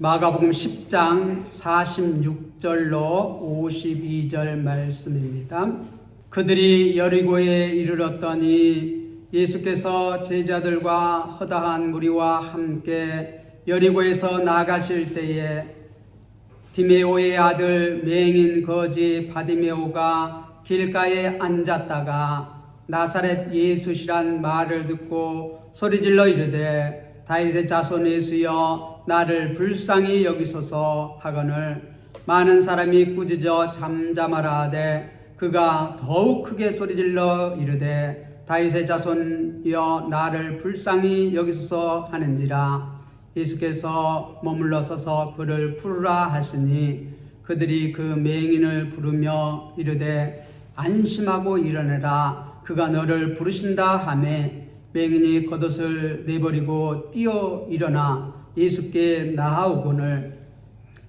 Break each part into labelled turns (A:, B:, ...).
A: 마가복음 10장 46절로 52절 말씀입니다. 그들이 여리고에 이르렀더니 예수께서 제자들과 허다한 무리와 함께 여리고에서 나가실 때에 디메오의 아들 맹인 거지 바디메오가 길가에 앉았다가 나사렛 예수시란 말을 듣고 소리질러 이르되 다윗의 자손 예수여 나를 불쌍히 여기소서 하거늘 많은 사람이 꾸짖어 잠잠하라 하되 그가 더욱 크게 소리질러 이르되 다윗의 자손여 나를 불쌍히 여기소서 하는지라. 예수께서 머물러 서서 그를 부르라 하시니 그들이 그 맹인을 부르며 이르되 안심하고 일어나라 그가 너를 부르신다 하매 맹인이 겉옷을 내버리고 뛰어 일어나 예수께 나아오거늘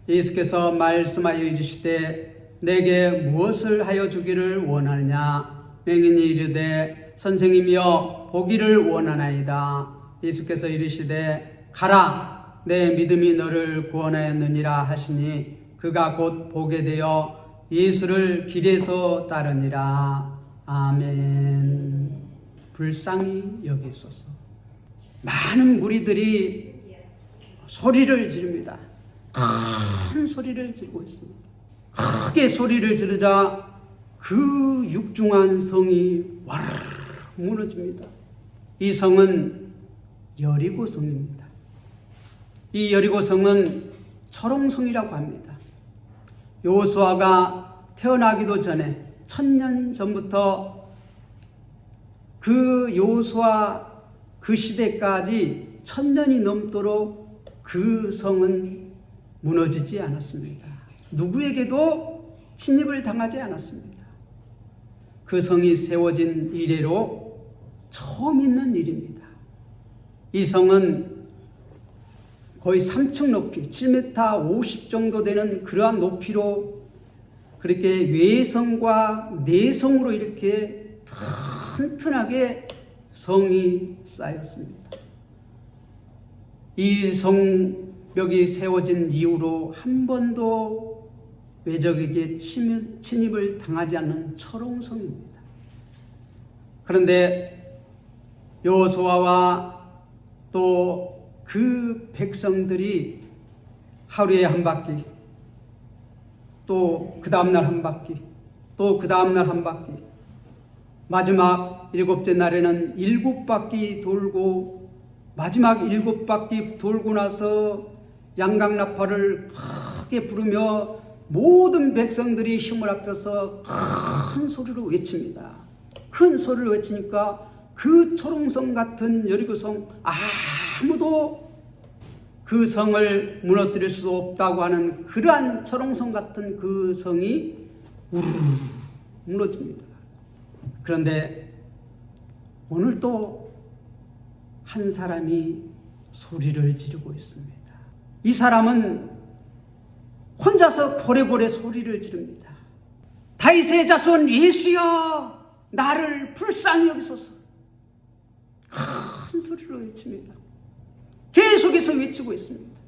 A: 예수께서 말씀하여 이르시되 내게 무엇을 하여 주기를 원하느냐. 맹인이 이르되 선생님이여 보기를 원하나이다. 예수께서 이르시되 가라 내 믿음이 너를 구원하였느니라 하시니 그가 곧 보게 되어 예수를 길에서 따르니라. 아멘. 불쌍히 여기소서. 많은 무리들이 소리를 지릅니다. 큰 소리를 지르고 있습니다. 크게 소리를 지르자 그 육중한 성이 와르르 무너집니다. 이 성은 여리고성입니다. 이 여리고성은 초롱성이라고 합니다. 여호수아가 태어나기도 전에 1000년 전부터 그 여호수아 그 시대까지 1000년이 넘도록 그 성은 무너지지 않았습니다. 누구에게도 침입을 당하지 않았습니다. 그 성이 세워진 이래로 처음 있는 일입니다. 이 성은 거의 3층 높이 7m 50 정도 되는 그러한 높이로 그렇게 외성과 내성으로 이렇게 튼튼하게 성이 쌓였습니다. 이 성벽이 세워진 이후로 한 번도 외적에게 침입을 당하지 않는 초롱성입니다. 그런데 여호수아와 또 그 백성들이 하루에 한 바퀴, 또 그 다음날 한 바퀴, 또 그 다음날 한 바퀴, 마지막 7째 날에는 7바퀴 돌고 마지막 7바퀴 돌고 나서 양강나팔을 크게 부르며 모든 백성들이 힘을 합해서 큰 소리로 외칩니다. 큰 소리를 외치니까 그 초롱성 같은 여리고성 아무도 그 성을 무너뜨릴 수 없다고 하는 그러한 초롱성 같은 그 성이 우르르 무너집니다. 그런데 오늘 또 한 사람이 소리를 지르고 있습니다. 이 사람은 혼자서 고래고래 소리를 지릅니다. 다윗의 자손 예수여 나를 불쌍히 여기소서. 큰 소리로 외칩니다. 계속해서 외치고 있습니다.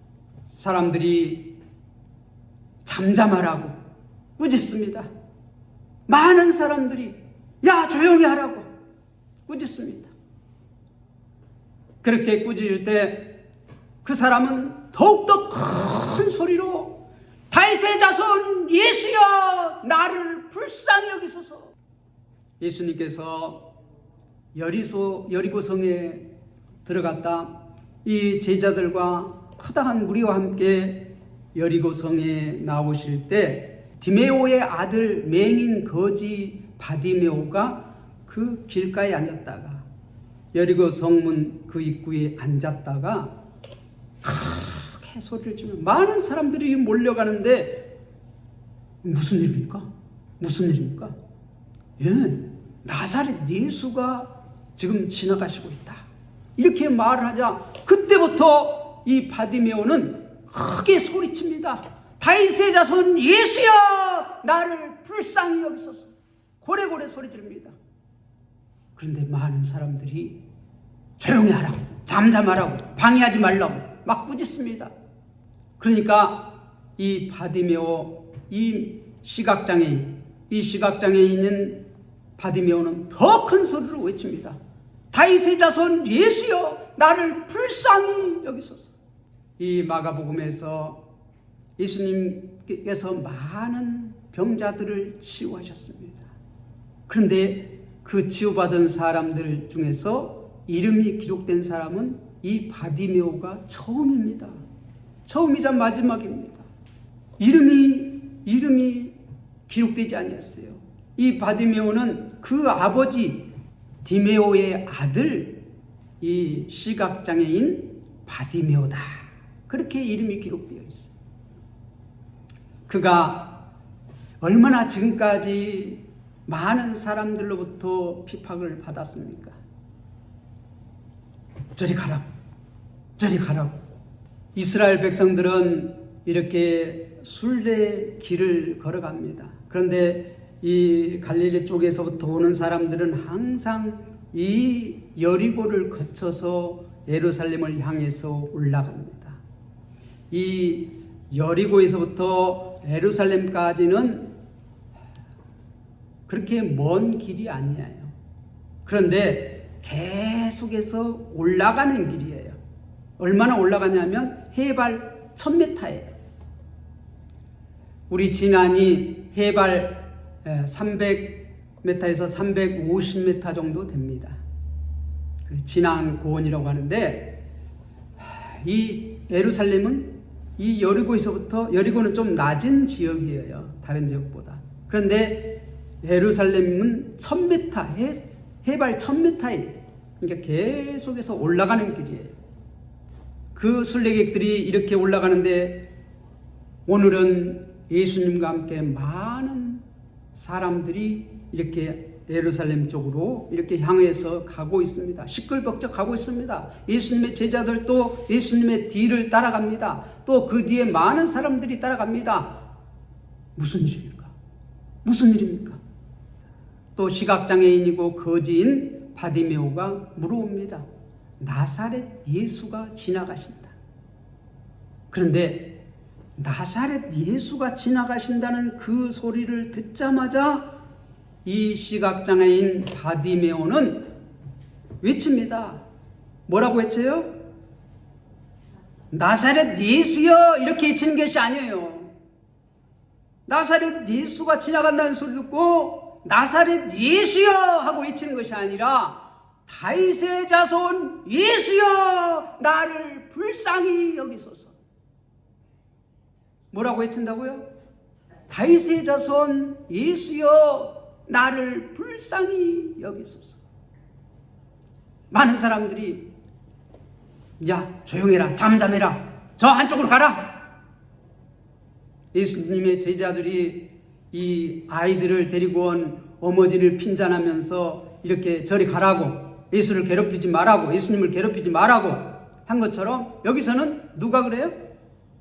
A: 사람들이 잠잠하라고 꾸짖습니다. 많은 사람들이 야 조용히 하라고 꾸짖습니다. 그렇게 꾸짖을 때 그 사람은 더욱더 큰 소리로 다윗의 자손 예수여 나를 불쌍히 여기소서. 예수님께서 여리고성에 들어갔다 이 제자들과 허다한 무리와 함께 여리고성에 나오실 때 디메오의 아들 맹인 거지 바디메오가 그 길가에 앉았다가 여리고 성문 그 입구에 앉았다가 크게 소리를 지르며 많은 사람들이 몰려가는데 무슨 일입니까? 무슨 일입니까? 예, 나사렛 예수가 지금 지나가시고 있다. 이렇게 말을 하자 그때부터 이 바디메오는 크게 소리칩니다. 다윗의 자손 예수여 나를 불쌍히 여기소서. 고래고래 소리 지릅니다. 그런데 많은 사람들이 조용히 하라고 잠잠하라고 방해하지 말라고 막 꾸짖습니다. 그러니까 이 바디메오, 이 시각장애인인 바디메오는 더 큰 소리로 외칩니다. 다윗의 자손 예수여, 나를 불쌍히 여기소서. 이 마가복음에서 예수님께서 많은 병자들을 치유하셨습니다. 그런데 그 치유받은 사람들 중에서 이름이 기록된 사람은 이 바디메오가 처음입니다. 처음이자 마지막입니다. 이름이 기록되지 않았어요. 이 바디메오는 그 아버지 디메오의 아들, 이 시각장애인 바디메오다. 그렇게 이름이 기록되어 있어요. 그가 얼마나 지금까지 많은 사람들로부터 핍박을 받았습니까? 저리 가라고, 저리 가라고. 이스라엘 백성들은 이렇게 순례 길을 걸어갑니다. 그런데 이 갈릴리 쪽에서부터 오는 사람들은 항상 이 여리고를 거쳐서 예루살렘을 향해서 올라갑니다. 이 여리고에서부터 예루살렘까지는 그렇게 먼 길이 아니에요. 그런데 계속해서 올라가는 길이에요. 얼마나 올라가냐면 해발 1000m예요. 우리 진안이 해발 300m에서 350m 정도 됩니다. 진안 고원이라고 하는데, 이 예루살렘은 이 여리고에서부터, 여리고는 좀 낮은 지역이에요, 다른 지역보다. 그런데 예루살렘은 1000m, 해발 1000m예요. 그러니까 계속해서 올라가는 길이에요. 그 순례객들이 이렇게 올라가는데, 오늘은 예수님과 함께 많은 사람들이 이렇게 예루살렘 쪽으로 이렇게 향해서 가고 있습니다. 시끌벅적 가고 있습니다. 예수님의 제자들도 예수님의 뒤를 따라갑니다. 또 그 뒤에 많은 사람들이 따라갑니다. 무슨 일입니까? 무슨 일입니까? 또 시각장애인이고 거지인 바디메오가 물어옵니다. 나사렛 예수가 지나가신다. 그런데 나사렛 예수가 지나가신다는 그 소리를 듣자마자 이 시각장애인 바디메오는 외칩니다. 뭐라고 외쳐요? 나사렛 예수여, 이렇게 외치는 것이 아니에요. 나사렛 예수가 지나간다는 소리 듣고 나사렛 예수여 하고 외치는 것이 아니라 다윗의 자손 예수여, 나를 불쌍히 여기소서. 뭐라고 외친다고요? 다윗의 자손 예수여, 나를 불쌍히 여기소서. 많은 사람들이 야, 조용해라, 잠잠해라, 저 한쪽으로 가라. 예수님의 제자들이 이 아이들을 데리고 온 어머니를 핀잔하면서 이렇게 저리 가라고, 예수를 괴롭히지 말라고, 예수님을 괴롭히지 말라고 한 것처럼 여기서는 누가 그래요?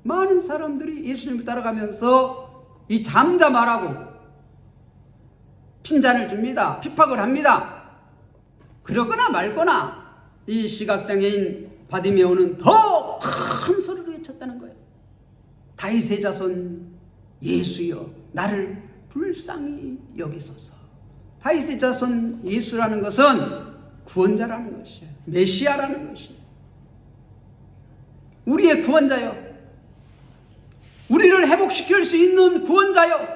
A: 많은 사람들이 예수님을 따라가면서 이 잠잠하라고 핀잔을 줍니다. 핍박을 합니다. 그러거나 말거나 이 시각장애인 바디메오는 더 큰 소리로 외쳤다는 거예요. 다윗의 자손 예수여, 나를 불쌍히 여기소서. 다윗의 자손 예수라는 것은 구원자라는 것이에요. 메시아라는 것이에요. 우리의 구원자요, 우리를 회복시킬 수 있는 구원자요,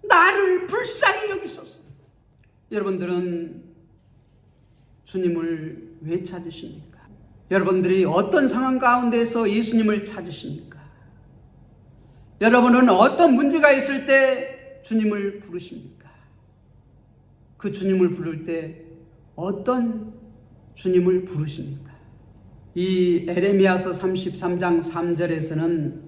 A: 나를 불쌍히 여기소서. 여러분들은 주님을 왜 찾으십니까? 여러분들이 어떤 상황 가운데서 예수님을 찾으십니까? 여러분은 어떤 문제가 있을 때 주님을 부르십니까? 그 주님을 부를 때 어떤 주님을 부르십니까? 이 에레미야서 33장 3절에서는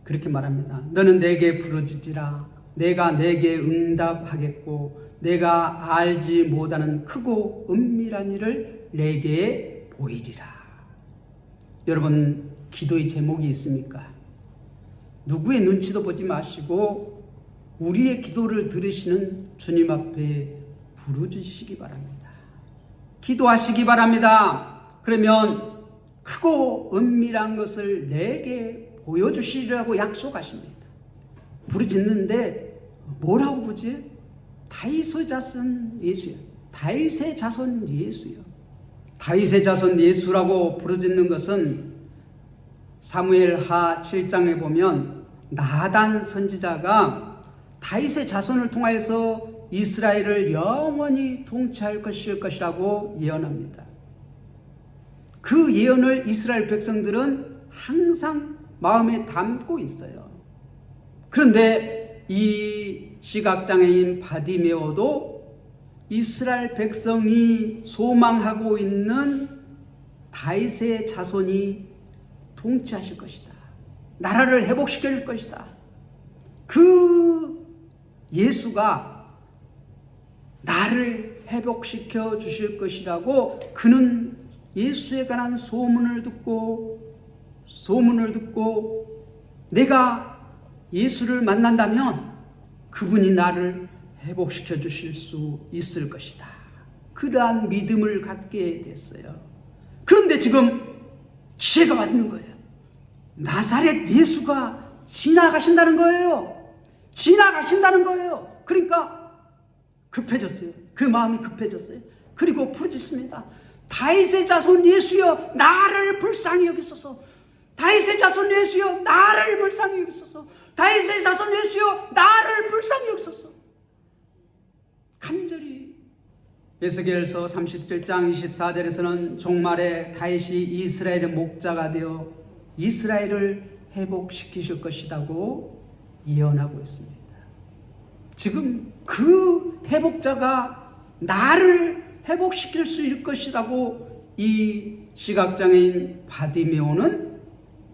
A: 그렇게 말합니다. 너는 내게 부르짖으라. 내가 내게 응답하겠고 내가 알지 못하는 크고 은밀한 일을 내게 보이리라. 여러분, 기도의 제목이 있습니까? 누구의 눈치도 보지 마시고 우리의 기도를 들으시는 주님 앞에 부르짖으시기 바랍니다. 기도하시기 바랍니다. 그러면 크고 은밀한 것을 내게 보여주시리라고 약속하십니다. 부르짖는데 뭐라고 부르지? 다윗의 자손 예수요. 다윗의 자손 예수요. 다윗의 자손 예수라고 부르짖는 것은 사무엘하 7장에 보면 나단 선지자가 다윗의 자손을 통하여서 이스라엘을 영원히 통치할 것이라고 예언합니다. 그 예언을 이스라엘 백성들은 항상 마음에 담고 있어요. 그런데 이 시각장애인 바디메오도 이스라엘 백성이 소망하고 있는 다윗의 자손이 통치하실 것이다. 나라를 회복시켜 줄 것이다. 그 예수가 나를 회복시켜 주실 것이라고 그는 예수에 관한 소문을 듣고 내가 예수를 만난다면 그분이 나를 회복시켜 주실 수 있을 것이다. 그러한 믿음을 갖게 됐어요. 그런데 지금 기회가 왔는 거예요. 나사렛 예수가 지나가신다는 거예요. 지나가신다는 거예요. 그러니까 급해졌어요. 그 마음이 급해졌어요. 그리고 부르짖습니다. 다윗의 자손 예수여 나를 불쌍히 여기소서. 다윗의 자손 예수여 나를 불쌍히 여기소서. 다윗의 자손 예수여 나를 불쌍히 여기소서. 간절히 에스겔서 37장 24절에서는 종말에 다윗이 이스라엘의 목자가 되어 이스라엘을 회복시키실 것이라고 예언하고 있습니다. 지금 그 회복자가 나를 회복시킬 수 있을 것이라고 이 시각장애인 바디메오는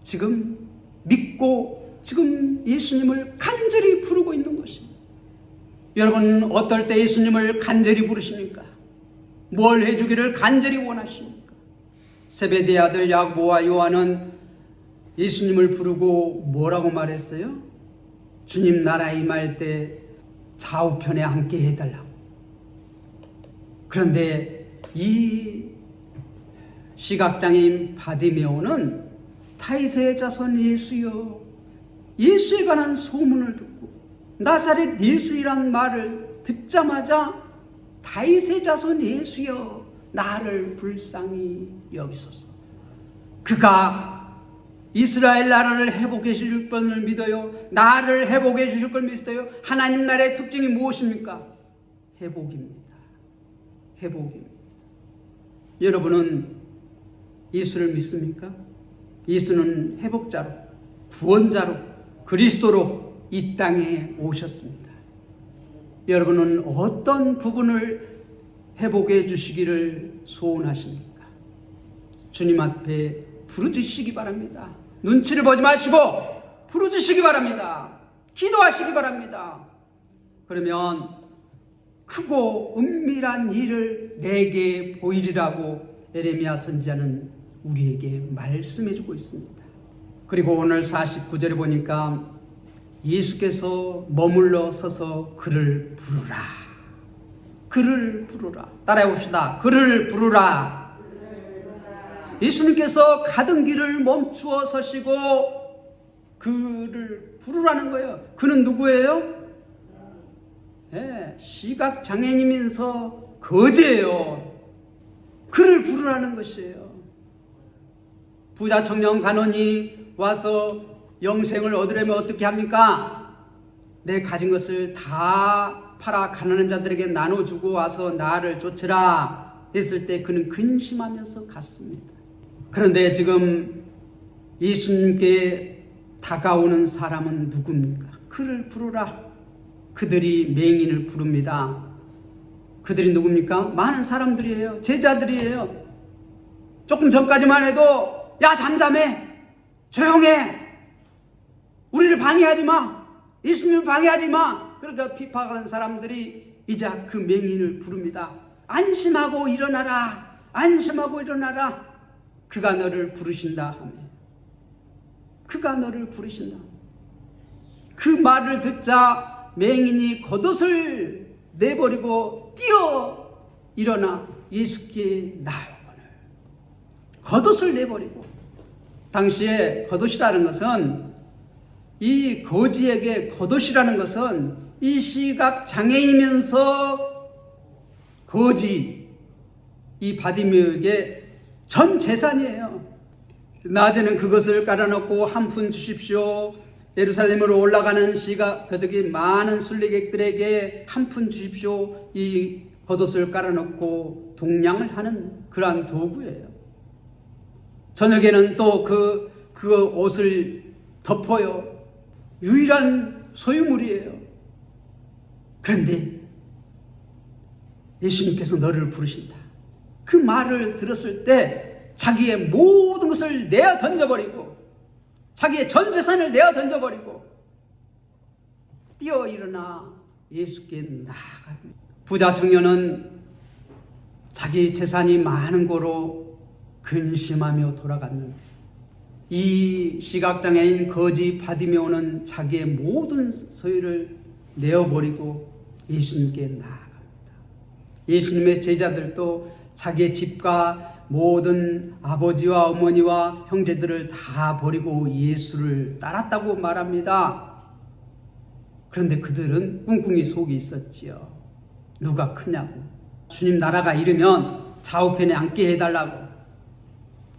A: 지금 믿고 지금 예수님을 간절히 부르고 있는 것입니다. 여러분 어떨 때 예수님을 간절히 부르십니까? 뭘 해주기를 간절히 원하십니까? 세베대의 아들 야고보와 요한은 예수님을 부르고 뭐라고 말했어요? 주님 나라 임할 때 좌우편에 앉게 해달라고. 그런데 이 시각장애인 바디메오는 다윗의 자손 예수여 예수에 관한 소문을 듣고 나사렛 예수이란 말을 듣자마자 다윗의 자손 예수여 나를 불쌍히 여기소서. 그가 이스라엘 나라를 회복해 주실 분을 믿어요. 나를 회복해 주실 걸 믿어요. 하나님 나라의 특징이 무엇입니까? 회복입니다. 회복입니다. 여러분은 예수를 믿습니까? 예수는 회복자로, 구원자로, 그리스도로 이 땅에 오셨습니다. 여러분은 어떤 부분을 회복해 주시기를 소원하십니까? 주님 앞에 부르짖으시기 바랍니다. 눈치를 보지 마시고 부르짖으시기 바랍니다. 기도하시기 바랍니다. 그러면 크고 은밀한 일을 내게 보이리라고 에레미야 선지자는 우리에게 말씀해 주고 있습니다. 그리고 오늘 49절에 보니까 예수께서 머물러 서서 그를 부르라. 그를 부르라. 따라해 봅시다. 그를 부르라. 예수님께서 가던 길을 멈추어 서시고 그를 부르라는 거예요. 그는 누구예요? 네, 시각장애인이면서 거지예요. 그를 부르라는 것이에요. 부자 청년 간원이 와서 영생을 얻으려면 어떻게 합니까? 내 가진 것을 다 팔아 가난한 자들에게 나눠주고 와서 나를 쫓으라 했을 때 그는 근심하면서 갔습니다. 그런데 지금 예수님께 다가오는 사람은 누굽니까? 그를 부르라. 그들이 맹인을 부릅니다. 그들이 누굽니까? 많은 사람들이에요. 제자들이에요. 조금 전까지만 해도 야 잠잠해, 조용해, 우리를 방해하지 마, 예수님을 방해하지 마, 그러니까 비판하는 사람들이 이제 그 맹인을 부릅니다. 안심하고 일어나라, 안심하고 일어나라. 그가 너를 부르신다 하며 그가 너를 부르신다. 그 말을 듣자 맹인이 겉옷을 내버리고 뛰어 일어나 예수께 나아오거늘 겉옷을 내버리고 당시에 겉옷이라는 것은, 이 거지에게 겉옷이라는 것은 이 시각 장애이면서 거지, 이 바디메오에게 전 재산이에요. 낮에는 그것을 깔아놓고 한 푼 주십시오. 예루살렘으로 올라가는 거저기 많은 순례객들에게 한 푼 주십시오. 이 겉옷을 깔아놓고 동냥을 하는 그러한 도구예요. 저녁에는 또 그 옷을 덮어요. 유일한 소유물이에요. 그런데 예수님께서 너를 부르신다. 그 말을 들었을 때 자기의 모든 것을 내어 던져버리고, 자기의 전 재산을 내어 던져버리고 뛰어 일어나 예수께 나아갑니다. 부자 청년은 자기 재산이 많은 거로 근심하며 돌아갔는데, 이 시각장애인 거지 바디메오는 자기의 모든 소유를 내어버리고 예수님께 나아갑니다. 예수님의 제자들도 자기의 집과 모든 아버지와 어머니와 형제들을 다 버리고 예수를 따랐다고 말합니다. 그런데 그들은 꿍꿍이 속이 있었지요. 누가 크냐고, 주님 나라가 이르면 좌우편에 앉게 해달라고.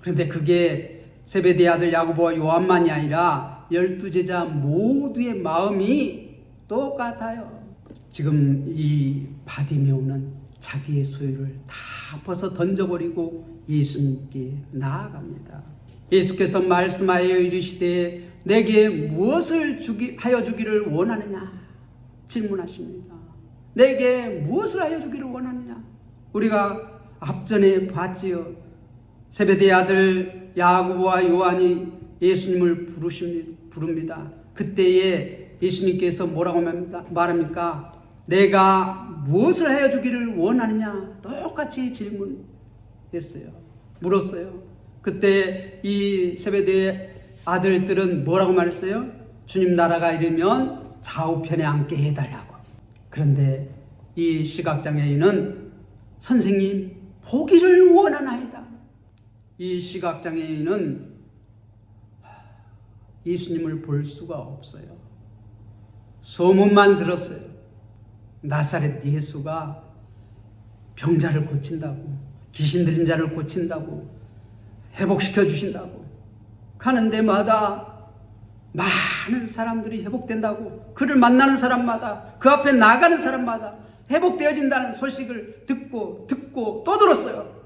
A: 그런데 그게 세베대의 아들 야고보와 요한만이 아니라 12제자 모두의 마음이 똑같아요. 지금 이 바디메오는 자기의 소유를 다 벗어 던져버리고 예수님께 나아갑니다. 예수께서 말씀하여 이르시되 내게 무엇을 하여 주기를 원하느냐 질문하십니다. 내게 무엇을 하여 주기를 원하느냐. 우리가 앞전에 봤지요. 세베대의 아들 야고보와 요한이 예수님을 부릅니다. 그때에 예수님께서 뭐라고 말합니까? 내가 무엇을 하여 주기를 원하느냐? 똑같이 질문했어요. 물었어요. 그때 이 세베대의 아들들은 뭐라고 말했어요? 주님 나라가 이르면 좌우편에 앉게 해달라고. 그런데 이 시각장애인은 선생님 보기를 원하나이다. 이 시각장애인은 예수님을 볼 수가 없어요. 소문만 들었어요. 나사렛 예수가 병자를 고친다고, 귀신 들린 자를 고친다고, 회복시켜 주신다고, 가는 데마다 많은 사람들이 회복된다고, 그를 만나는 사람마다, 그 앞에 나가는 사람마다 회복되어진다는 소식을 듣고 또 들었어요.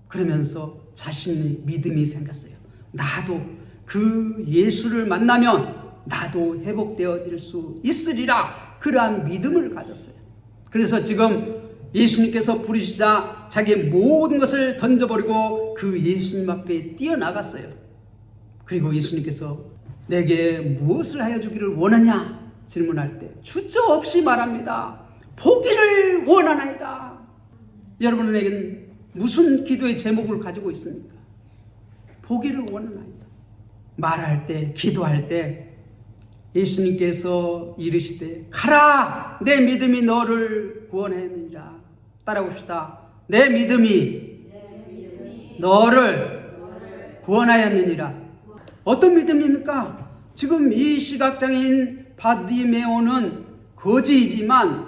A: 그러면서 자신의 믿음이 생겼어요. 나도 그 예수를 만나면 나도 회복되어질 수 있으리라, 그러한 믿음을 가졌어요. 그래서 지금 예수님께서 부르시자 자기의 모든 것을 던져버리고 그 예수님 앞에 뛰어나갔어요. 그리고 예수님께서 내게 무엇을 하여 주기를 원하냐 질문할 때 주저없이 말합니다. 보기를 원하나이다. 여러분에게는 무슨 기도의 제목을 가지고 있습니까? 보기를 원하나이다. 말할 때, 기도할 때 예수님께서 이르시되 가라, 내 믿음이 너를 구원하였느니라. 따라봅시다. 내 믿음이 너를 구원하였느니라. 어떤 믿음입니까? 지금 이 시각장애인 바디메오는 거지이지만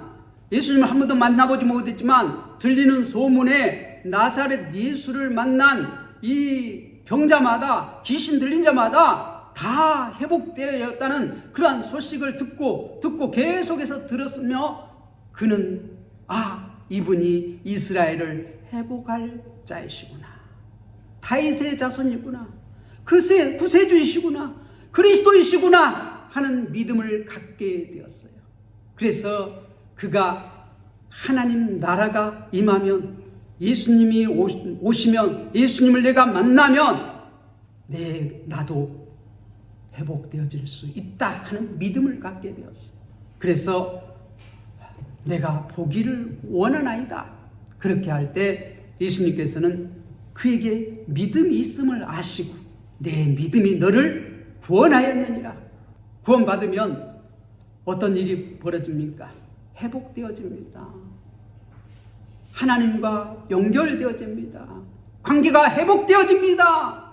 A: 예수님을 한 번도 만나보지 못했지만 들리는 소문에 나사렛 예수를 만난 이 병자마다, 귀신 들린 자마다 다 회복되었다는 그러한 소식을 듣고 계속해서 들었으며 그는 이분이 이스라엘을 회복할 자이시구나, 다윗의 자손이구나, 구세주이시구나, 그리스도이시구나 하는 믿음을 갖게 되었어요. 그래서 그가 하나님 나라가 임하면, 예수님이 오시면, 예수님을 내가 만나면 나도 회복되어질 수 있다 하는 믿음을 갖게 되었어요. 그래서 내가 보기를 원하나이다. 그렇게 할 때 예수님께서는 그에게 믿음이 있음을 아시고 내 믿음이 너를 구원하였느니라. 구원받으면 어떤 일이 벌어집니까? 회복되어집니다. 하나님과 연결되어집니다. 관계가 회복되어집니다.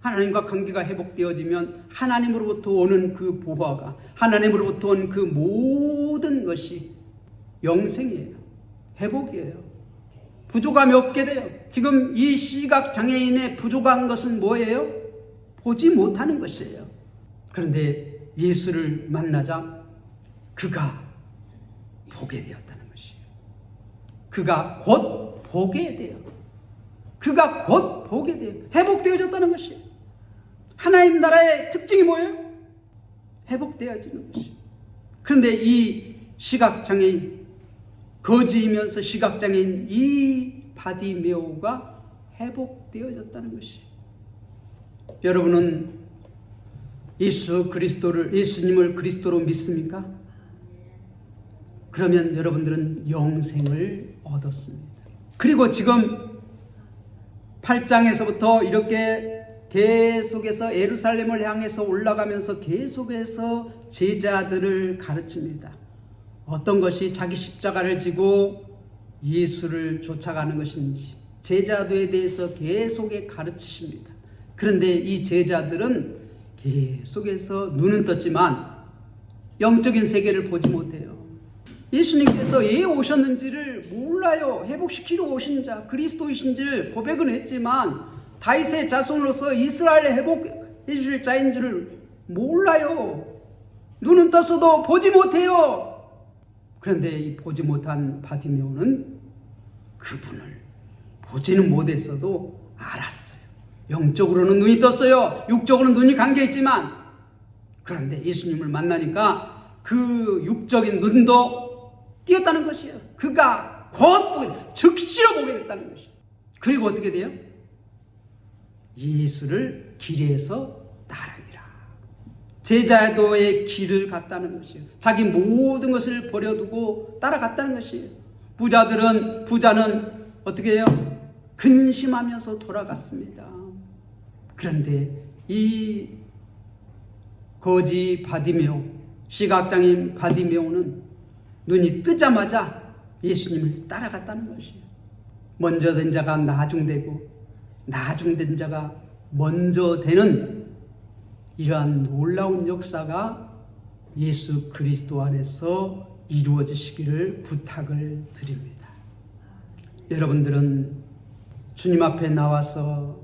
A: 하나님과 관계가 회복되어지면 하나님으로부터 오는 그 보화가, 하나님으로부터 온 그 모든 것이 영생이에요. 회복이에요. 부족함이 없게 돼요. 지금 이 시각장애인의 부족한 것은 뭐예요? 보지 못하는 것이에요. 그런데 예수를 만나자 그가 보게 되었다는 것이에요. 그가 곧 보게 돼요. 그가 곧 보게 돼요. 회복되어졌다는 것이에요. 하나님 나라의 특징이 뭐예요? 회복되어지는 것이에요. 그런데 이 시각장애인, 거지이면서 시각장애인 이 바디메오가 회복되어졌다는 것이에요. 여러분은 예수님을 그리스도로 믿습니까? 그러면 여러분들은 영생을 얻었습니다. 그리고 지금 8장에서부터 이렇게 계속해서 예루살렘을 향해서 올라가면서 계속해서 제자들을 가르칩니다. 어떤 것이 자기 십자가를 지고 예수를 쫓아가는 것인지 제자들에 대해서 계속에 가르치십니다. 그런데 이 제자들은 계속해서 눈은 떴지만 영적인 세계를 보지 못해요. 예수님께서 왜 오셨는지를 몰라요. 회복시키러 오신 자 그리스도이신지를 고백은 했지만 다윗의 자손으로서 이스라엘을 회복해 주실 자인 줄을 몰라요. 눈은 떴어도 보지 못해요. 그런데 이 보지 못한 바디메오는 그분을 보지는 못했어도 알았어요. 영적으로는 눈이 떴어요. 육적으로는 눈이 감겨있지만 그런데 예수님을 만나니까 그 육적인 눈도 띄었다는 것이에요. 그가 곧 즉시로 보게 됐다는 것이에요. 그리고 어떻게 돼요? 예수를 길에서 따르니라. 제자도의 길을 갔다는 것이에요. 자기 모든 것을 버려두고 따라갔다는 것이에요. 부자는 어떻게 해요? 근심하면서 돌아갔습니다. 그런데 이 거지 바디메오, 시각장애인 바디메오는 눈이 뜨자마자 예수님을 따라갔다는 것이에요. 먼저 된 자가 나중되고 나중된 자가 먼저 되는 이러한 놀라운 역사가 예수 그리스도 안에서 이루어지시기를 부탁을 드립니다. 여러분들은 주님 앞에 나와서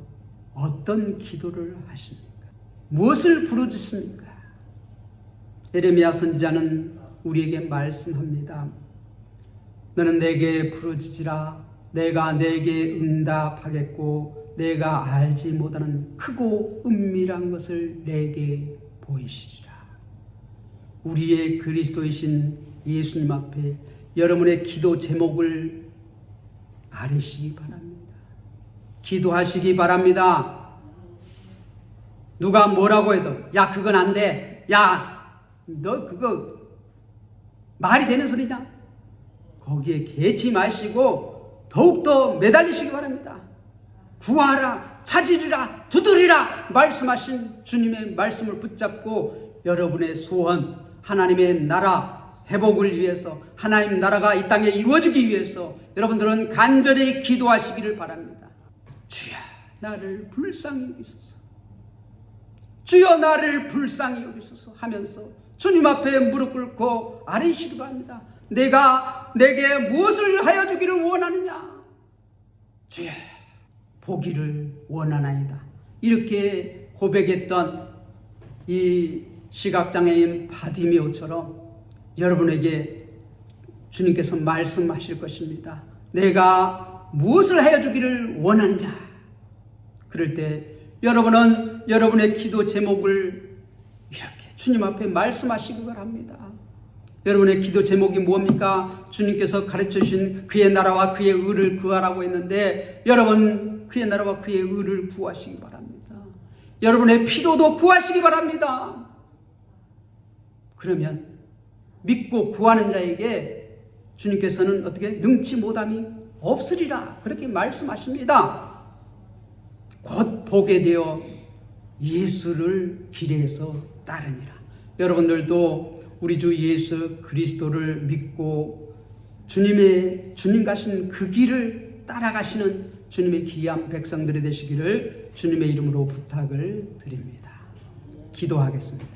A: 어떤 기도를 하십니까? 무엇을 부르짖습니까? 예레미야 선지자는 우리에게 말씀합니다. 너는 내게 부르짖으라. 내가 내게 응답하겠고 내가 알지 못하는 크고 은밀한 것을 내게 보이시리라. 우리의 그리스도이신 예수님 앞에 여러분의 기도 제목을 아뢰시기 바랍니다. 기도하시기 바랍니다. 누가 뭐라고 해도 야 그건 안 돼. 야 너 그거 말이 되는 소리냐? 거기에 개치 마시고 더욱더 매달리시기 바랍니다. 구하라, 찾으리라, 두드리라 말씀하신 주님의 말씀을 붙잡고 여러분의 소원, 하나님의 나라 회복을 위해서, 하나님 나라가 이 땅에 이루어지기 위해서 여러분들은 간절히 기도하시기를 바랍니다. 주여 나를 불쌍히 여기소서, 주여 나를 불쌍히 여기소서 하면서 주님 앞에 무릎 꿇고 아뢰시기 바랍니다. 내가 내게 무엇을 하여 주기를 원하느냐? 주여 보기를 원하나이다. 이렇게 고백했던 이 시각장애인 바디메오처럼 여러분에게 주님께서 말씀하실 것입니다. 내가 무엇을 하여 주기를 원하느냐? 그럴 때 여러분은 여러분의 기도 제목을 이렇게 주님 앞에 말씀하시기 바랍니다. 여러분의 기도 제목이 뭡니까? 주님께서 가르쳐 주신 그의 나라와 그의 의를 구하라고 했는데 여러분 그의 나라와 그의 의를 구하시기 바랍니다. 여러분의 필요도 구하시기 바랍니다. 그러면 믿고 구하는 자에게 주님께서는 어떻게 능치 못함이 없으리라 그렇게 말씀하십니다. 곧 보게 되어 예수를 길에서 따르니라. 여러분들도 우리 주 예수 그리스도를 믿고 주님 가신 그 길을 따라가시는 주님의 귀한 백성들이 되시기를 주님의 이름으로 부탁을 드립니다. 기도하겠습니다.